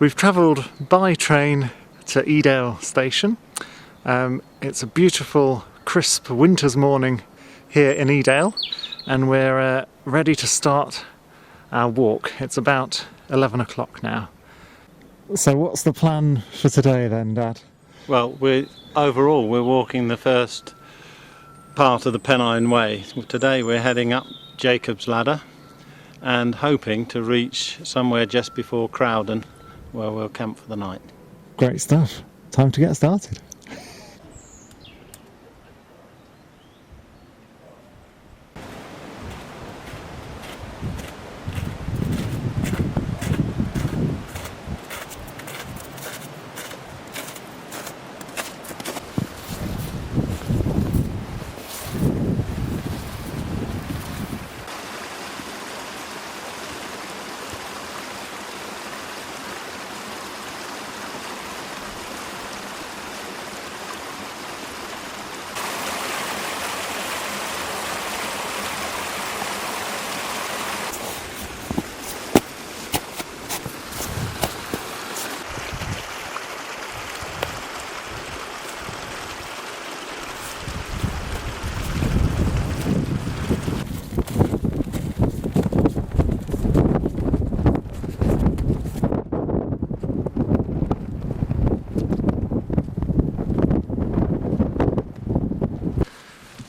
We've travelled by train to Edale station. It's a beautiful, crisp winter's morning here in Edale, and we're ready to start our walk. It's about 11 o'clock now. So what's the plan for today then, Dad? Well, overall we're walking the first part of the Pennine Way. Today we're heading up Jacob's Ladder and hoping to reach somewhere just before Crowden, where we'll camp for the night. Great stuff. Time to get started.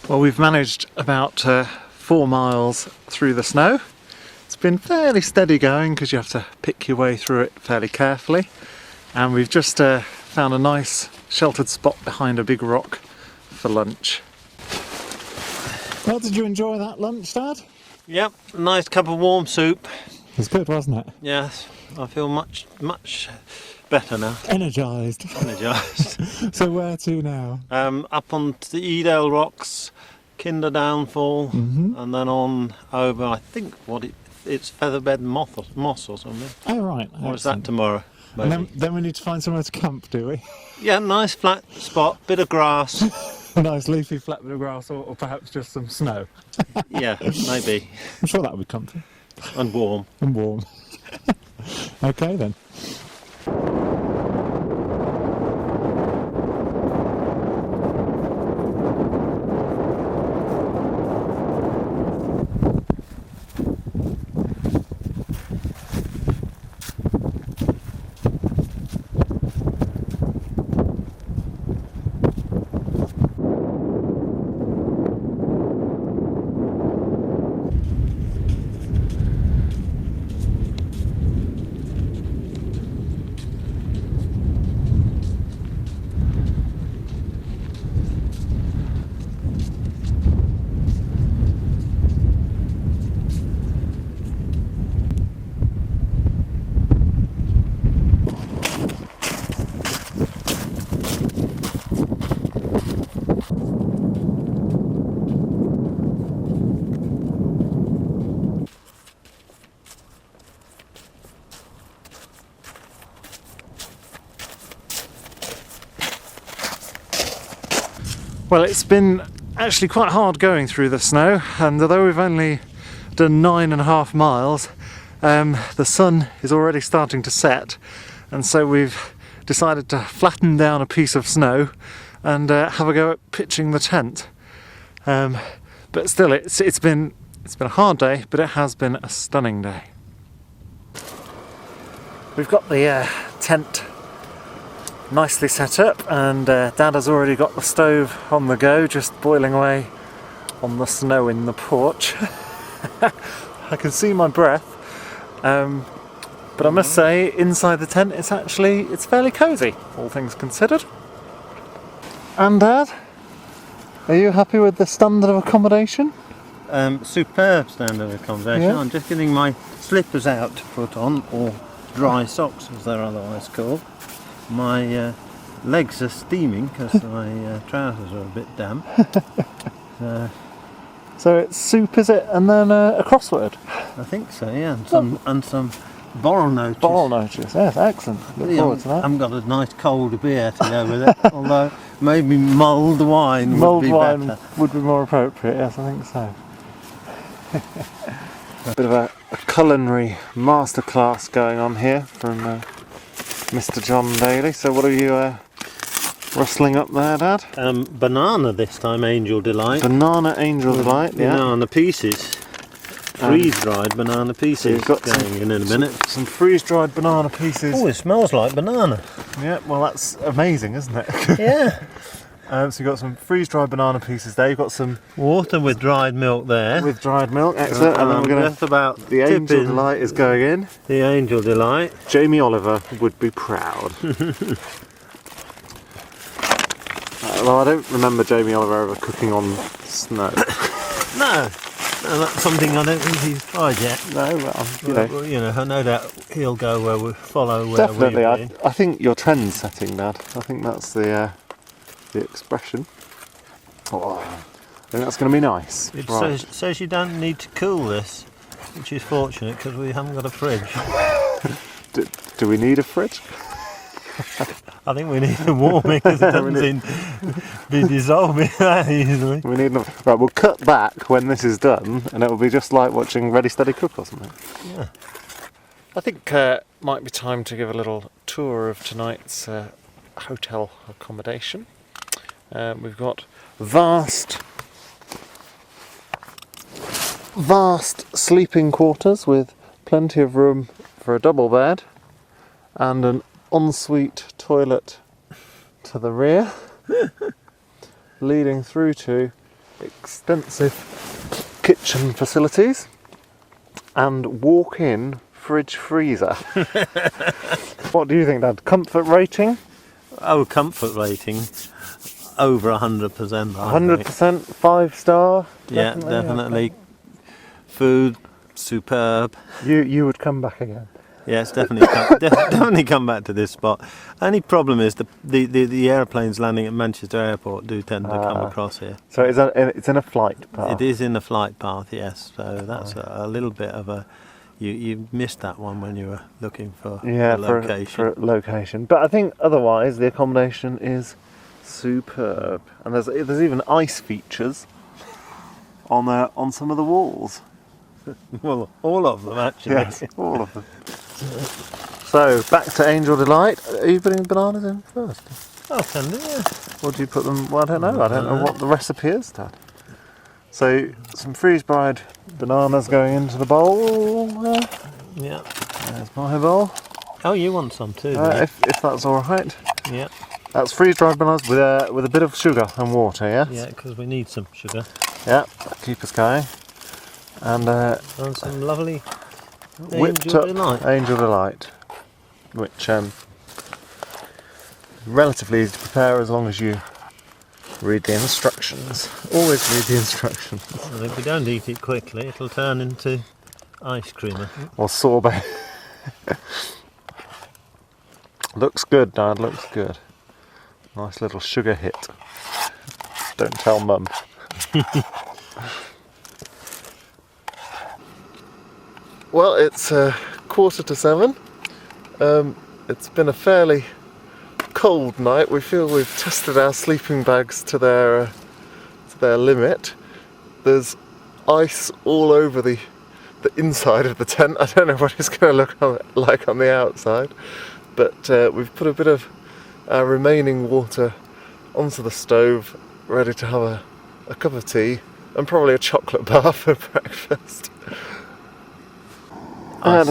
Well, we've managed about 4 miles through the snow. It's been fairly steady going because you have to pick your way through it fairly carefully. And we've just found a nice sheltered spot behind a big rock for lunch. Well, did you enjoy that lunch, Dad? Yep, a nice cup of warm soup. It was good, wasn't it? Yes, I feel much better now. Energised. Energised. So where to now? Up on the Edale Rocks, Kinder Downfall, and then on over, I think it's Featherbed Moss or something. Oh right. Or is that tomorrow? Maybe. And then we need to find somewhere to camp, do we? Yeah, nice flat spot, bit of grass. A nice leafy flat bit of grass, or perhaps just some snow. Yeah, maybe. I'm sure that would be comfy. And warm. And warm. Okay then. Well, it's been actually quite hard going through the snow, and although we've only done 9.5 miles, the sun is already starting to set, and so we've decided to flatten down a piece of snow and have a go at pitching the tent. But still, it's been a hard day, but it has been a stunning day. We've got the tent nicely set up, and Dad has already got the stove on the go, just boiling away on the snow in the porch. I can see my breath, but I must say inside the tent it's fairly cosy, all things considered. And Dad, are you happy with the standard of accommodation? Superb standard of accommodation. Yeah. I'm just getting my slippers out to put on, or dry socks as they're otherwise called. My legs are steaming because my trousers are a bit damp. So it's soup, is it? And then a crossword? I think so, yeah. And some Borrel notice. Borrel notice, yes, excellent. Look forward to that. I haven't got a nice cold beer to go with it, although maybe mulled wine would be better. Mulled wine would be more appropriate, yes, I think so. A bit of a culinary masterclass going on here from Mr. John Daly. So what are you rustling up there, Dad? Banana this time, Angel Delight. Banana Angel Delight, yeah. Banana pieces. Freeze-dried banana pieces you've got going in a minute. Some freeze-dried banana pieces. Oh, it smells like banana. Yeah, well that's amazing, isn't it? Yeah. So you've got some freeze-dried banana pieces there. You've got some water with dried milk there. With dried milk, excellent. And then we're going to. Just about the Angel Delight is going in. The Angel Delight. Jamie Oliver would be proud. Well, I don't remember Jamie Oliver ever cooking on snow. No, that's something I don't think he's tried yet. No, well, you know, no doubt he'll go where we follow where definitely. we've been. I think you're trend setting, Dad. I think that's the expression. Oh, I think that's going to be nice. It right. says you don't need to cool this, which is fortunate because we haven't got a fridge. Do we need a fridge? I think we need a warming because it doesn't be dissolving that easily. We need right. We'll cut back when this is done, and it will be just like watching Ready Steady Cook or something. Yeah. I think might be time to give a little tour of tonight's hotel accommodation. We've got vast sleeping quarters with plenty of room for a double bed and an ensuite toilet to the rear, leading through to extensive kitchen facilities and walk-in fridge freezer. What do you think, Dad? Comfort rating? Oh, comfort rating over 100%. 100%, 5-star. Yeah, definitely. Food superb. You would come back again. Yes, definitely come back to this spot. Only problem is the airplanes landing at Manchester Airport do tend to come across here. So it's in a flight path? It is in a flight path, yes. So that's a little bit of a... You missed that one when you were looking for a location. For a location. But I think otherwise the accommodation is superb. And there's even ice features on some of the walls. Well, all of them actually. Yes, all of them. So, back to Angel Delight. Are you putting bananas in first? Oh, can do, yeah. Or do you put them... Well, I don't know. I don't know what the recipe is, Dad. So, some freeze-dried bananas going into the bowl there. Yeah. There's my bowl. Oh, you want some too, if that's all right. Yeah. That's freeze-dried bananas with a bit of sugar and water, yes? Yeah, because we need some sugar. Yeah, keep us going. And some lovely whipped Angel up Delight. Angel Delight, which relatively easy to prepare as long as you read the instructions. Always read the instructions. And if we don't eat it quickly, it'll turn into ice cream. Or sorbet. Looks good, Dad, looks good. Nice little sugar hit. Don't tell Mum. Well, it's 7:15. It's been a fairly cold night. We feel we've tested our sleeping bags to their limit. There's ice all over the inside of the tent. I don't know what it's going to look like on the outside, but we've put a bit of our remaining water onto the stove, ready to have a cup of tea and probably a chocolate bar for breakfast. How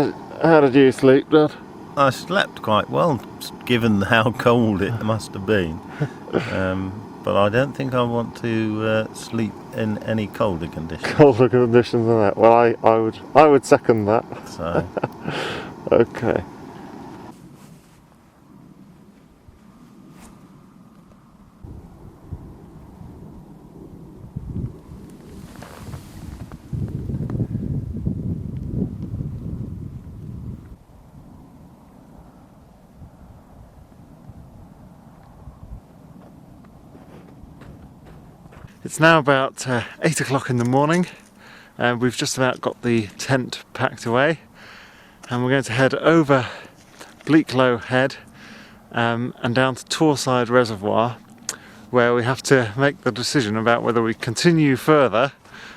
did you sleep, Dad? I slept quite well, given how cold it must have been. But I don't think I want to sleep in any colder conditions. Colder conditions than that. Well, I would second that. So. Okay. It's now about 8 o'clock in the morning, and we've just about got the tent packed away, and we're going to head over Bleaklow Head and down to Torside Reservoir, where we have to make the decision about whether we continue further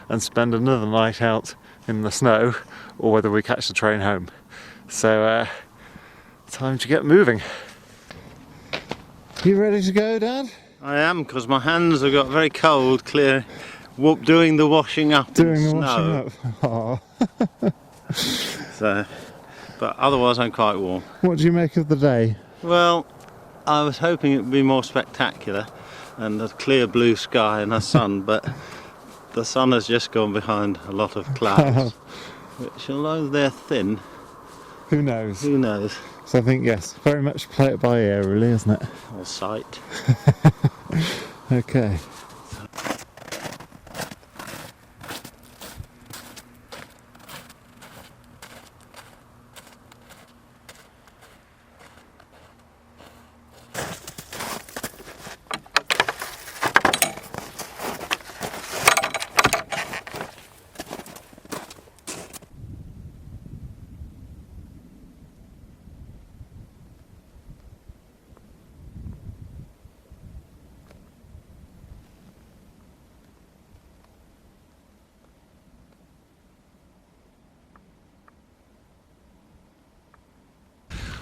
and spend another night out in the snow, or whether we catch the train home. So time to get moving. You ready to go, Dad? I am, because my hands have got very cold, doing the washing up Doing in the snow. washing up. So, but otherwise I'm quite warm. What do you make of the day? Well, I was hoping it would be more spectacular and a clear blue sky and a sun, but the sun has just gone behind a lot of clouds, which, although they're thin, Who knows? who knows? So I think, yes, very much play it by ear, really, isn't it? Or sight. Okay.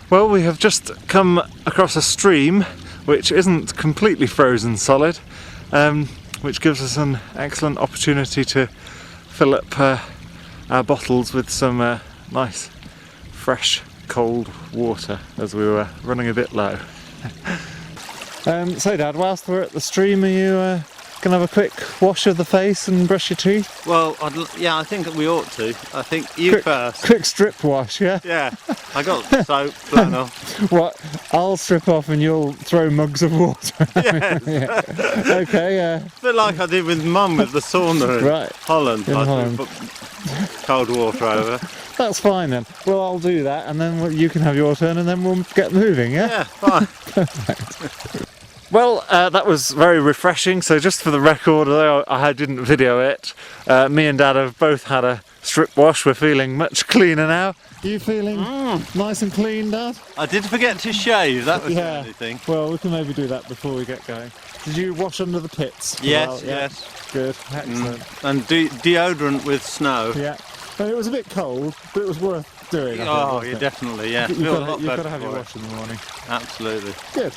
Well, we have just come across a stream which isn't completely frozen solid, which gives us an excellent opportunity to fill up our bottles with some nice, fresh, cold water as we were running a bit low. So Dad, whilst we're at the stream, are you going to have a quick wash of the face and brush your teeth? Well, yeah, I think we ought to. I think you first. Quick strip wash, yeah? Yeah, I got soap, flannel. What? I'll strip off and you'll throw mugs of water at me. Yes. Yeah. Okay, yeah. A bit like I did with Mum with the sauna in Right. Holland. In I Holland. put cold water over. That's fine then. Well, I'll do that and then you can have your turn and then we'll get moving, yeah? Yeah, fine. Well, that was very refreshing. So just for the record, although I didn't video it, me and Dad have both had a strip wash. We're feeling much cleaner now. Are you feeling nice and clean, Dad? I did forget to shave, that was the Yeah. only thing. Well, we can maybe do that before we get going. Did you wash under the pits? Yes, Well, yeah. yes. Good, excellent. And deodorant with snow. Yeah. But it was a bit cold, but it was worth doing. I think, Oh, wasn't yeah, it? definitely, yeah. You've Feel a got lot to better have your for it. wash in the morning. Absolutely. Good.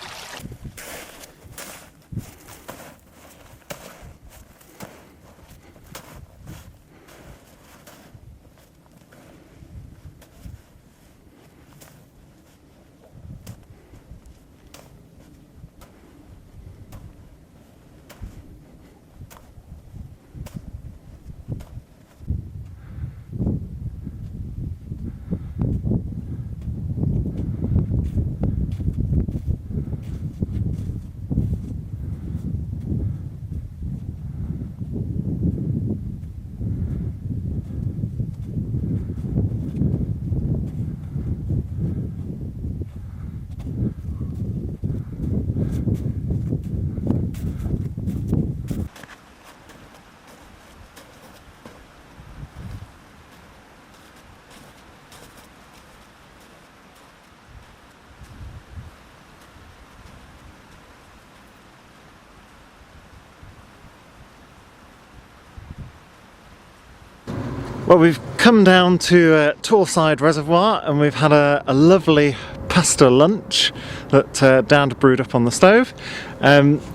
Well, we've come down to Torside Reservoir and we've had a lovely pasta lunch that Dad had brewed up on the stove.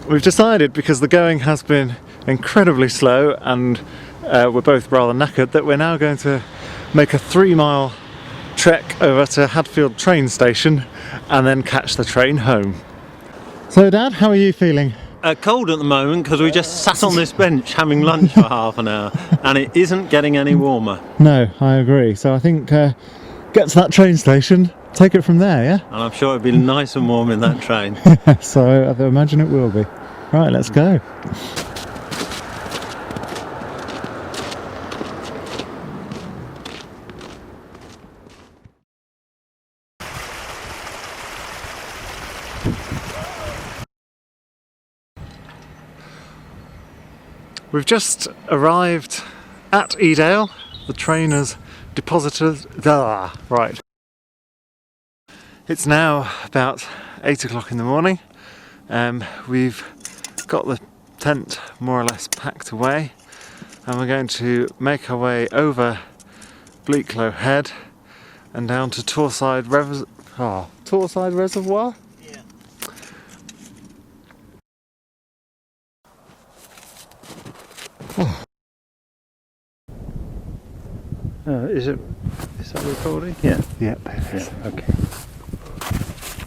We've decided, because the going has been incredibly slow and we're both rather knackered, that we're now going to make a 3-mile trek over to Hadfield train station and then catch the train home. So Dad, how are you feeling? Cold at the moment because we just sat on this bench having lunch for half an hour and it isn't getting any warmer. No, I agree. So I think get to that train station, take it from there, yeah? And I'm sure it'll be nice and warm in that train. So I imagine it will be. Right, let's go. We've just arrived at Edale. The train has deposited. Right. It's now about 8 o'clock in the morning. We've got the tent more or less packed away and we're going to make our way over Bleaklow Head and down to Torside Ah, Torside Reservoir? Yeah. Is that recording? Yeah. Yeah, Yeah, okay.